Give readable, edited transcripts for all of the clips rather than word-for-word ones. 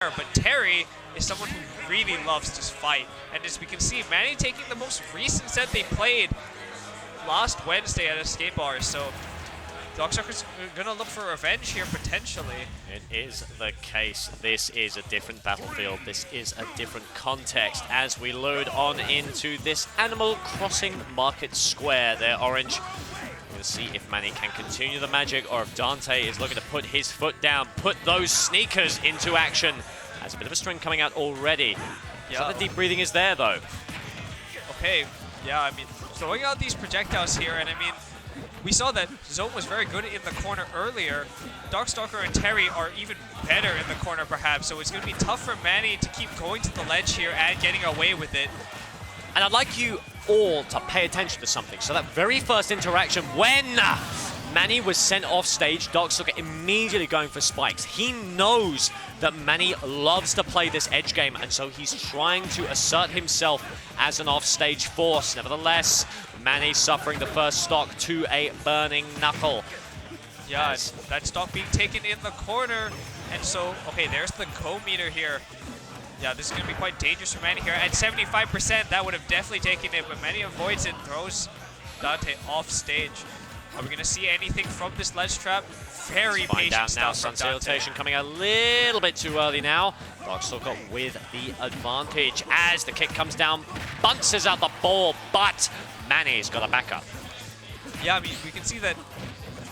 but Terry is someone who really loves to fight. And as we can see, Manny taking the most recent set they played last Wednesday at Escape Bars. So Darkstalker's gonna look for revenge here potentially. It is the case. This is a different battlefield. This is a different context as we load on into this Animal Crossing Market Square there, Orange. We'll see if Manny can continue the magic or if Dante is looking to put his foot down, put those sneakers into action. Has a bit of a string coming out already. Yeah. So the deep breathing is there though. Okay, yeah, I mean, throwing out these projectiles here, and I mean, we saw that Zone was very good in the corner earlier. Darkstalker and Terry are even better in the corner perhaps, so it's going to be tough for Manny to keep going to the ledge here and getting away with it. And I'd like you all to pay attention to something. So that very first interaction when Manny was sent off stage, Darkstalker immediately going for spikes. He knows that Manny loves to play this edge game, and so he's trying to assert himself as an off-stage force. Nevertheless, Manny suffering the first stock to a burning knuckle. Yeah, that stock being taken in the corner. And so, okay, there's the go meter here. Yeah, this is going to be quite dangerous for Manny here. At 75%, that would have definitely taken it, but Manny avoids it and throws Dante off stage. Are we going to see anything from this ledge trap? Very patient now. stuff from Sun Salutation coming a little bit too early now. Darkstalker with the advantage as the kick comes down, bounces out the ball, but Manny's got a backup. Yeah, I mean, we can see that,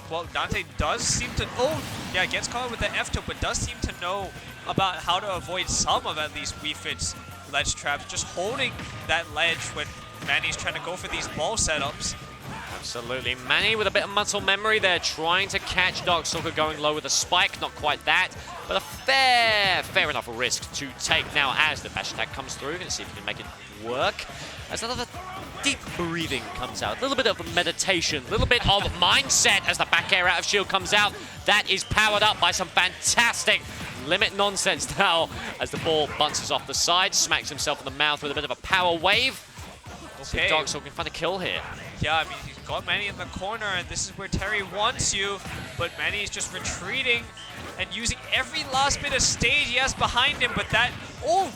well, Dante does seem to, oh, yeah, gets caught with the F-tilt, but does seem to know about how to avoid some of at least WeFit's ledge traps, just holding that ledge when Manny's trying to go for these ball setups. Absolutely. Manny with a bit of muscle memory there, trying to catch Darkstalker going low with a spike. Not quite that, but a fair enough risk to take now as the bash attack comes through. Gonna see if he can make it work. As another deep breathing comes out. A little bit of meditation, a little bit of mindset as the back air out of shield comes out. That is powered up by some fantastic limit nonsense now as the ball bounces off the side, smacks himself in the mouth with a bit of a power wave. Okay. Darkstalker can find a kill here. Yeah, I mean, he's got Manny in the corner, and this is where Terry wants you, but Manny is just retreating and using every last bit of stage he has behind him, but that,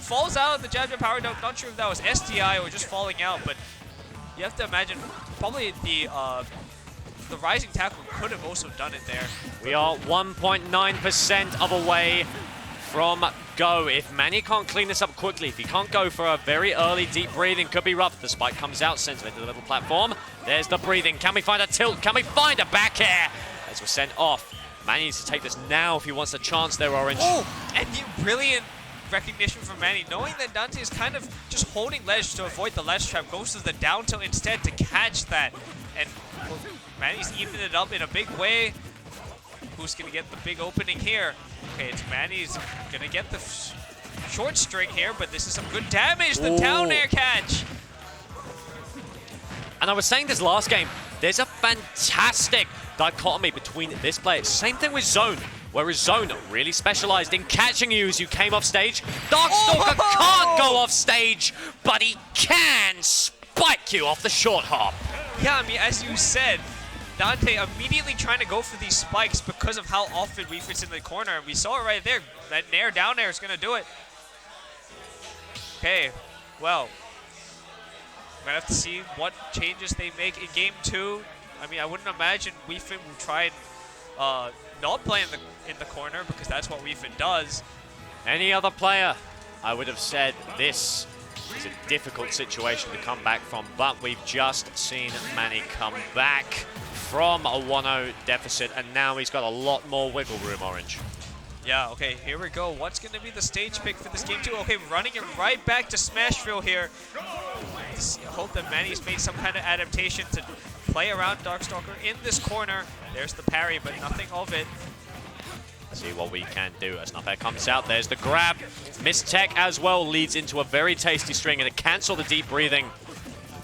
falls out of the jab power dunk. Not sure if that was SDI or just falling out, but you have to imagine probably the rising tackle could have also done it there. We are 1.9% of away from go. If Manny can't clean this up quickly, if he can't go for a very early deep breathing, could be rough. The spike comes out, sends him into the little platform. There's the breathing. Can we find a tilt? Can we find a back air? As we're sent off. Manny needs to take this now if he wants a chance there, Orange. Oh, and brilliant recognition from Manny, knowing that Dante is kind of just holding ledge to avoid the ledge trap, goes to the down tilt instead to catch that. And well, Manny's evening it up in a big way. Who's going to get the big opening here? Okay, it's Manny's going to get the short string here, but this is some good damage. The down air catch. And I was saying this last game, there's a fantastic dichotomy between this player. Same thing with Zone, whereas Zone really specialized in catching you as you came off stage. Darkstalker can't go off stage, but he can spike you off the short hop. Yeah, I mean, as you said, Dante immediately trying to go for these spikes because of how often WeFit's in the corner. And we saw it right there. That nair down air is going to do it. Okay, well, we're going to have to see what changes they make in Game 2. I mean, I wouldn't imagine WeFit will try and not play in the corner because that's what WeFit does. Any other player, I would have said this is a difficult situation to come back from, but we've just seen Manny come back from a 1-0 deficit, and now he's got a lot more wiggle room, Orange. Yeah, okay, here we go. What's going to be the stage pick for this game 2? Okay, running it right back to Smashville here. I hope that Manny's made some kind of adaptation to play around Darkstalker in this corner. There's the parry, but nothing of it. See what we can do as Nupper comes out. There's the grab. Miss Tech as well leads into a very tasty string, and to cancel the deep breathing.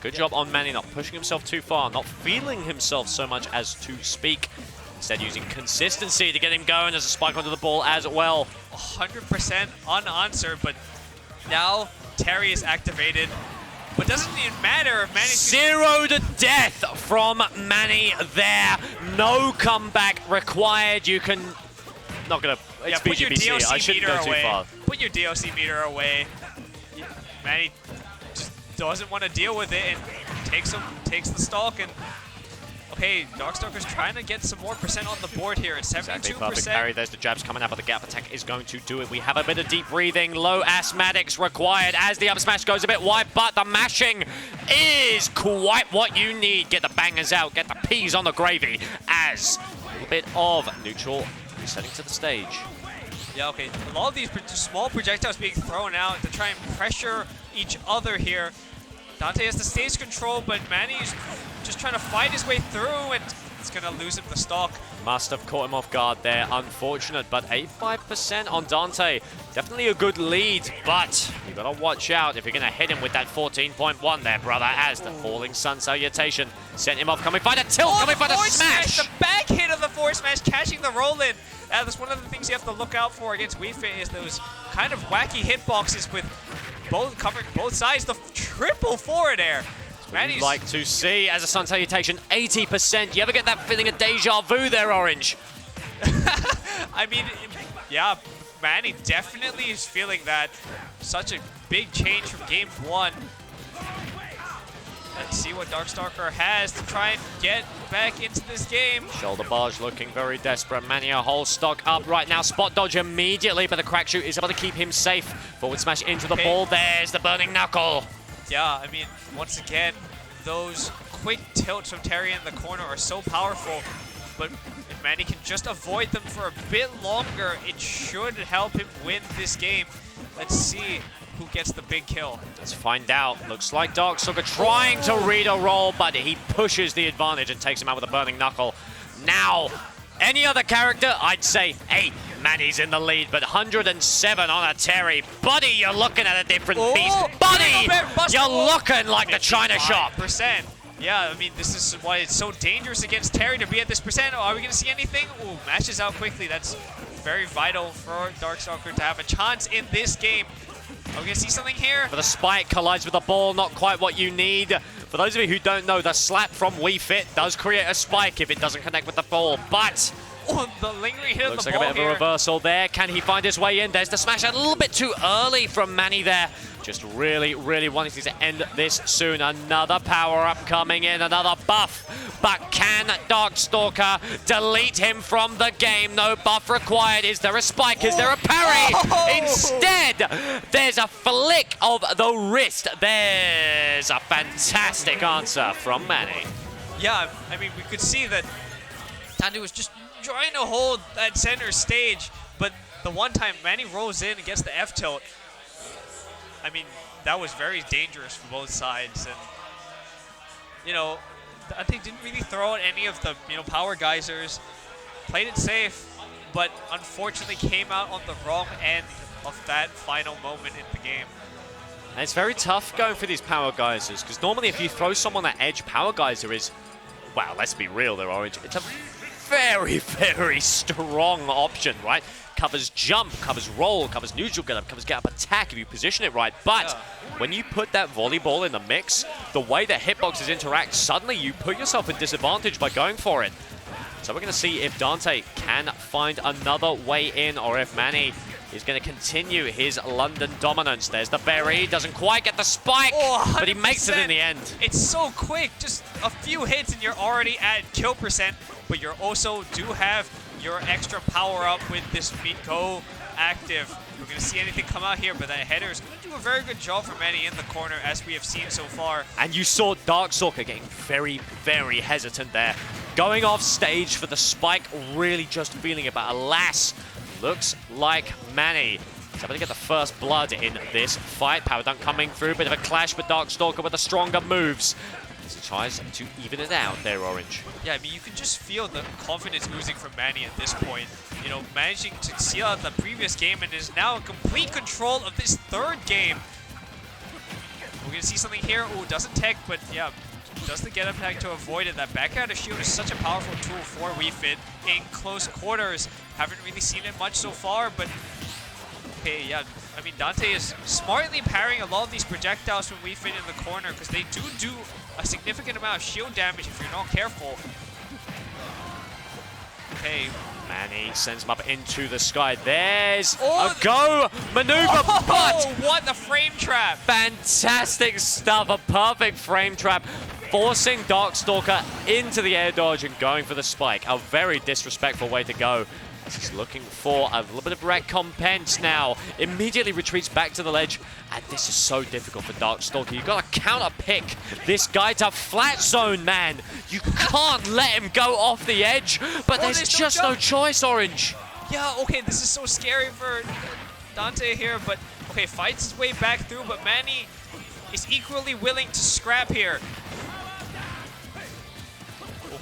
Good job on Manny, not pushing himself too far, not feeling himself so much as to speak. Instead using consistency to get him going as a spike onto the ball as well. 100% unanswered, but now Terry is activated. But doesn't even matter if Manny... 0 to death from Manny there. No comeback required. You can... Not gonna... It's put your VGBC. DLC I shouldn't meter go too away. far. Put your DLC meter away. Manny just doesn't want to deal with it and takes the stock. And okay, Darkstalker's trying to get some more percent on the board here at 72%. Exactly, perfect parry. There's the jabs coming out, but the gap attack is going to do it. We have a bit of deep breathing. Low asthmatics required as the up smash goes a bit wide, but the mashing is quite what you need. Get the bangers out, get the peas on the gravy as a little bit of neutral resetting to the stage. Yeah, okay. A lot of these small projectiles being thrown out to try and pressure each other here. Dante has the stage control, but Manny's just trying to fight his way through, and it's going to lose him the stock. Must have caught him off guard there. Unfortunate, but 85% on Dante. Definitely a good lead, but you got to watch out if you're going to hit him with that 14.1 there, brother, as the falling sun salutation sent him off. Coming by the tilt, coming by the smash. The back hit of the forward smash, catching the roll in. That's one of the things you have to look out for against Wii Fit is those kind of wacky hitboxes with both covering both sides. The triple forward air. Manny's like to see as a sun salutation, 80%. You ever get that feeling of deja vu there, Orange? I mean, yeah, Manny definitely is feeling that. Such a big change from game one. Let's see what Darkstalker has to try and get back into this game. Shoulder barge looking very desperate. Manny a whole stock up right now. Spot dodge immediately, but the crack shoot is able to keep him safe. Forward smash into the ball. There's the burning knuckle. Yeah, I mean, once again, those quick tilts from Terry in the corner are so powerful, but if Manny can just avoid them for a bit longer, it should help him win this game. Let's see who gets the big kill. Let's find out. Looks like Darkstalker trying to read a roll, but he pushes the advantage and takes him out with a burning knuckle. Now, any other character, I'd say, hey, Manny's in the lead, but 107 on a Terry. Buddy, you're looking at a different beast. Buddy, you're looking like the China shop. %. Yeah, I mean, this is why it's so dangerous against Terry to be at this percent. Oh, are we going to see anything? Ooh, matches out quickly. That's very vital for Darkstalker to have a chance in this game. Are we going to see something here? But the spike collides with the ball, not quite what you need. For those of you who don't know, the slap from Wii Fit does create a spike if it doesn't connect with the ball, but the lingering hit looks of like the ball a bit of a reversal there. Can he find his way in? There's the smash a little bit too early from Manny there. Just really, really wanting to end this soon. Another power-up coming in, another buff. But can Darkstalker delete him from the game? No buff required. Is there a spike? Is there a parry? Instead, there's a flick of the wrist. There's a fantastic answer from Manny. Yeah, I mean, we could see that Dante was just trying to hold that center stage, but the one time Manny rolls in and gets the F-tilt, I mean, that was very dangerous for both sides. And, you know, Dante didn't really throw out any of the, power geysers, played it safe, but unfortunately came out on the wrong end of that final moment in the game. And it's very tough going for these power geysers, because normally if you throw someone at edge, power geyser is, wow, let's be real there, Orange. It's a very, very strong option, right? Covers jump, covers roll, covers neutral get up, covers get up attack if you position it right. But when you put that volleyball in the mix, the way that hitboxes interact, suddenly you put yourself in disadvantage by going for it. So we're going to see if Dante can find another way in, or if Manny is going to continue his London dominance. There's the berry, doesn't quite get the spike, but he makes it in the end. It's so quick, just a few hits and you're already at kill percent, but you also do have your extra power up with this Miko active. We're going to see anything come out here, but that header is going to do a very good job for Manny in the corner, as we have seen so far. And you saw Darkstalker getting very, very hesitant there. Going off stage for the spike, really just feeling it, but alas, looks like Manny is able to get the first blood in this fight. Power dunk coming through, bit of a clash, but Darkstalker with the stronger moves. As he tries to even it out there, Orange. Yeah, I mean, you can just feel the confidence oozing from Manny at this point. You know, managing to seal out the previous game and is now in complete control of this third game. We're going to see something here. Oh, doesn't tech, but yeah, does the get up attack to avoid it. That back out of shield is such a powerful tool for Wii Fit in close quarters. Haven't really seen it much so far, but okay, yeah. I mean, Dante is smartly parrying a lot of these projectiles from Wii Fit in the corner, because they do a significant amount of shield damage if you're not careful. Okay, Manny sends him up into the sky. There's a go maneuver, but what the frame trap! Fantastic stuff, a perfect frame trap, forcing Darkstalker into the air dodge and going for the spike. A very disrespectful way to go. He's looking for a little bit of recompense now. Immediately retreats back to the ledge. And this is so difficult for Darkstalker. You've got to counter pick this guy to flat zone, man. You can't let him go off the edge. But there's just no choice, Orange. Yeah, okay, this is so scary for Dante here. But, okay, fights his way back through. But Manny is equally willing to scrap here.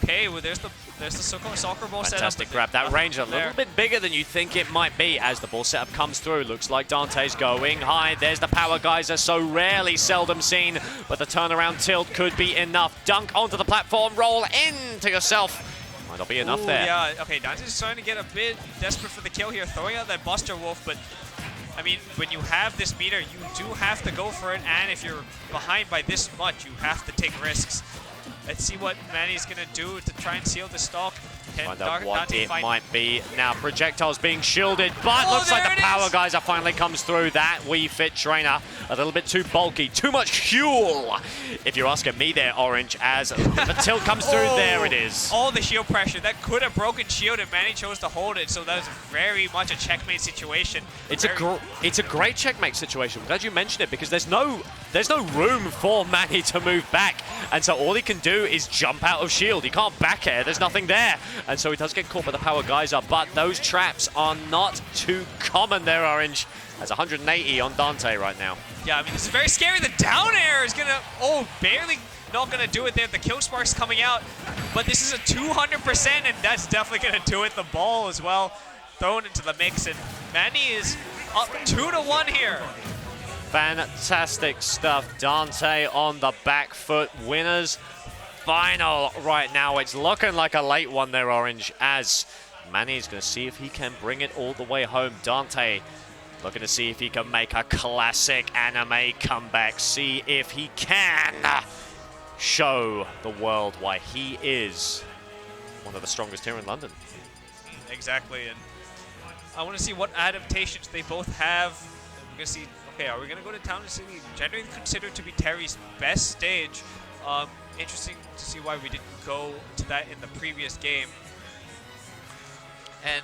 Okay, well, there's the soccer ball setup. Fantastic grab. That range a little bit bigger than you think it might be as the ball setup comes through. Looks like Dante's going high. There's the power geyser, so rarely seldom seen, but the turnaround tilt could be enough. Dunk onto the platform, roll into yourself. Might not be enough there. Yeah, okay, Dante's trying to get a bit desperate for the kill here, throwing out that Buster Wolf, but I mean, when you have this meter, you do have to go for it, and if you're behind by this much, you have to take risks. Let's see what Manny's going to do to try and seal the stock. Find out what it might be. Now, projectiles being shielded, but looks like the power geyser finally comes through. That Wii Fit trainer, a little bit too bulky, too much fuel. If you're asking me there, Orange, as the tilt comes through, there it is. All the shield pressure. That could have broken shield, and Manny chose to hold it, so that was very much a checkmate situation. It's a great checkmate situation. I'm glad you mentioned it, because there's no room for Manny to move back, and so all he can do is jump out of shield. He can't back air. There's nothing there. And so he does get caught by the power geyser, but those traps are not too common there, Orange. That's 180 on Dante right now. Yeah, I mean, this is very scary. The down air is going to, barely not going to do it there. The kill spark's coming out, but this is a 200%, and that's definitely going to do it. The ball as well thrown into the mix, and Manny is up 2-1 here. Fantastic stuff. Dante on the back foot. Winners final right now. It's looking like a late one there, Orange, as Manny's going to see if he can bring it all the way home. Dante looking to see if he can make a classic anime comeback. See if he can show the world why he is one of the strongest here in London. Exactly, and I want to see what adaptations they both have. We're going to see, okay, are we going to go to Town and City? Generally considered to be Terry's best stage. Interesting to see why we didn't go to that in the previous game. And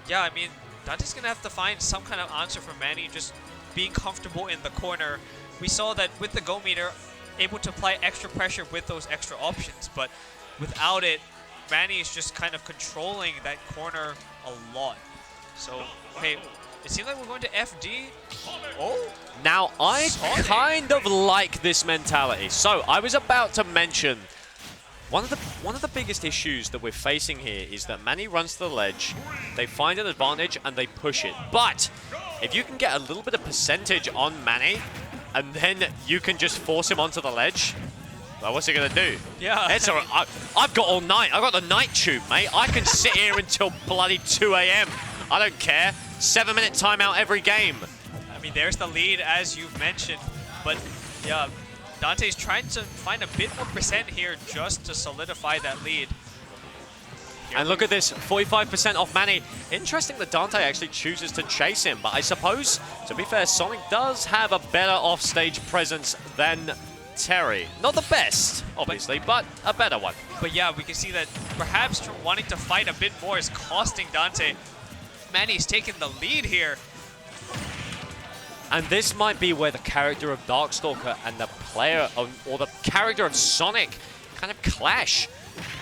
yeah, I mean, Dante's going to have to find some kind of answer for Manny, just being comfortable in the corner. We saw that with the go meter, able to apply extra pressure with those extra options, but without it, Manny is just kind of controlling that corner a lot. So, okay, it seems like we're going to FD. Oh! Now, I kind of like this mentality. So, I was about to mention, one of the biggest issues that we're facing here is that Manny runs to the ledge, they find an advantage, and they push it. But, if you can get a little bit of percentage on Manny, and then you can just force him onto the ledge, well, what's he going to do? Yeah. It's all right. I've got all night. I've got the night tube, mate. I can sit here until bloody 2 a.m. I don't care. 7-minute timeout every game. I mean, there's the lead, as you've mentioned. But, yeah, Dante's trying to find a bit more percent here just to solidify that lead. And look at this, 45% off Manny. Interesting that Dante actually chooses to chase him, but I suppose, to be fair, Sonic does have a better offstage presence than Terry. Not the best, obviously, but a better one. But yeah, we can see that perhaps wanting to fight a bit more is costing Dante. Manny's taking the lead here. And this might be where the character of Darkstalker and the player or the character of Sonic kind of clash.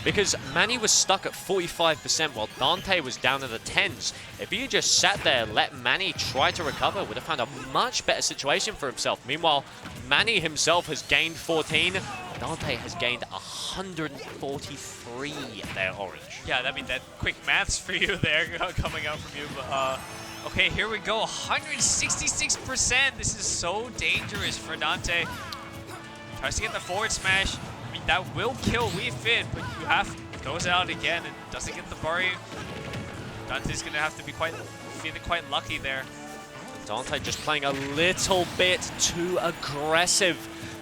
Because Manny was stuck at 45% while Dante was down in the 10s. If he just sat there, let Manny try to recover, would have found a much better situation for himself. Meanwhile, Manny himself has gained 14. Dante has gained 143 there, Orange. Yeah, I mean, that quick maths for you there coming out from you. But, okay, here we go. 166%. This is so dangerous for Dante. Tries to get the forward smash. I mean, that will kill Wii Fit, but you have throws it out again and doesn't get the Bari. Dante's going to have to be feeling quite lucky there. Dante just playing a little bit too aggressive.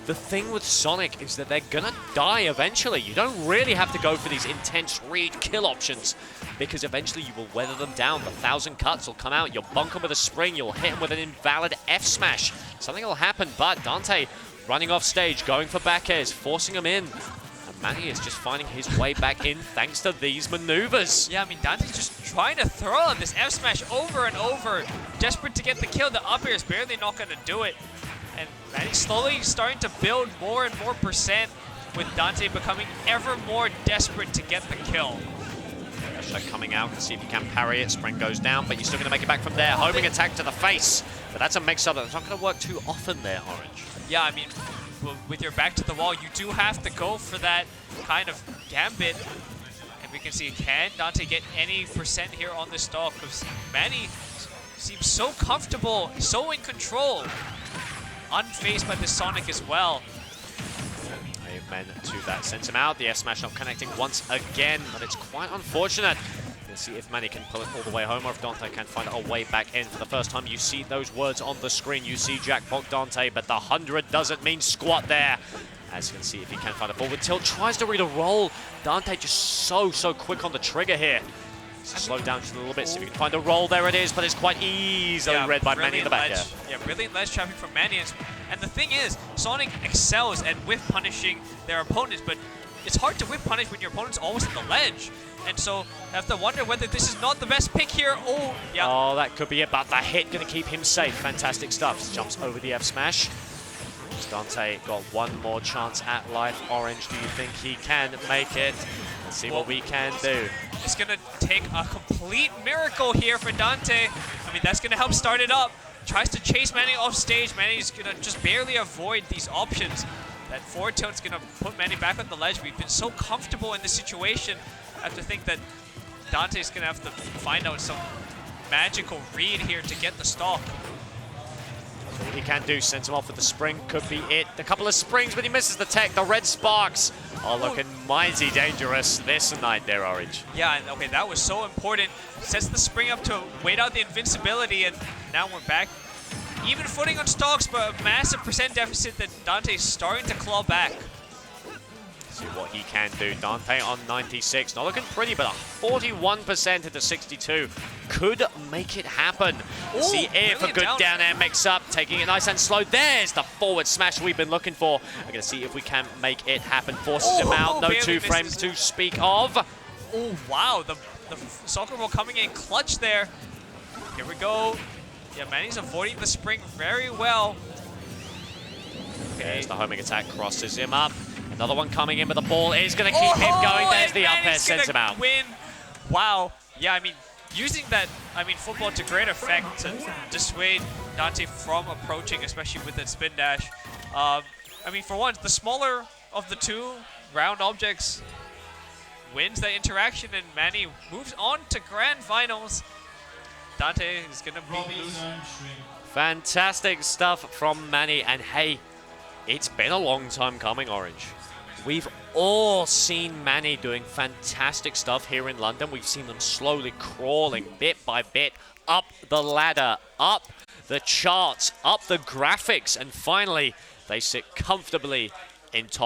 The thing with Sonic is that they're gonna die eventually. You don't really have to go for these intense read kill options because eventually you will weather them down. The 1,000 cuts will come out. You'll bunk them with a spring. You'll hit them with an invalid F smash. Something will happen, but Dante running off stage, going for back airs, forcing him in. And Manny is just finding his way back in thanks to these maneuvers. Yeah, I mean, Dante's just trying to throw out this F smash over and over, desperate to get the kill. The up air is barely not going to do it. And Manny's slowly starting to build more and more percent, with Dante becoming ever more desperate to get the kill. Shot coming out, see if you can parry it. Spring goes down, but you're still going to make it back from there. Homing attack to the face, but that's a mix-up that's not going to work too often there, Orange. Yeah, I mean, with your back to the wall, you do have to go for that kind of gambit. And we can see, can Dante get any percent here on this stock? Because Manny seems so comfortable, so in control, unfazed by the Sonic as well. Amen to that. Sends him out. The S smash not connecting once again, but it's quite unfortunate. Let's see if Manny can pull it all the way home or if Dante can find a way back in. For the first time, you see those words on the screen. You see Jackpot Dante, but the 100 doesn't mean squat there. As you can see, if he can find a forward tilt, tries to read a roll. Dante just so quick on the trigger here. Slow down just a little bit, see if you can find a roll. There it is, but it's quite easily read by Manny in the back. Yeah, brilliant ledge trapping from Manny. And the thing is, Sonic excels at whiff punishing their opponents, but it's hard to whiff punish when your opponent's always in the ledge. And so I have to wonder whether this is not the best pick here. Oh, yeah. Oh, that could be it, but the hit going to keep him safe. Fantastic stuff. Jumps over the F smash. Dante got one more chance at life. Orange, do you think he can make it? Let's see what we can do. It's going to take a complete miracle here for Dante. I mean, that's going to help start it up. Tries to chase Manny off stage. Manny's going to just barely avoid these options. That forward tilt's going to put Manny back on the ledge. We've been so comfortable in this situation. I have to think that Dante's going to have to find out some magical read here to get the stock. So what he can do, sends him off with the spring, could be it. A couple of springs, but he misses the tech. The red sparks are looking mighty dangerous this night there, Orange. Yeah, and okay, that was so important. Sets the spring up to wait out the invincibility, and now we're back. Even footing on stocks, but a massive percent deficit that Dante's starting to claw back. See what he can do. Dante on 96. Not looking pretty, but a 41% into 62 could make it happen. Ooh, see if a good down air mix up, taking it nice and slow. There's the forward smash we've been looking for. We're going to see if we can make it happen. Forces him out. No two frames to speak of. Oh, wow. The soccer ball coming in clutch there. Here we go. Yeah, Manny's avoiding the spring very well. Okay. There's the homing attack. Crosses him up. Another one coming in, but the ball is going to keep him going. There's the up air, sends him out. Win. Wow. Yeah, I mean, using that, football to great effect to dissuade Dante from approaching, especially with that spin dash. I mean, for one, the smaller of the two round objects wins the interaction, and Manny moves on to grand finals. Dante is going to be losing. Fantastic stuff from Manny, and hey, it's been a long time coming, Orange. We've all seen Manny doing fantastic stuff here in London. We've seen them slowly crawling bit by bit up the ladder, up the charts, up the graphics, and finally they sit comfortably in top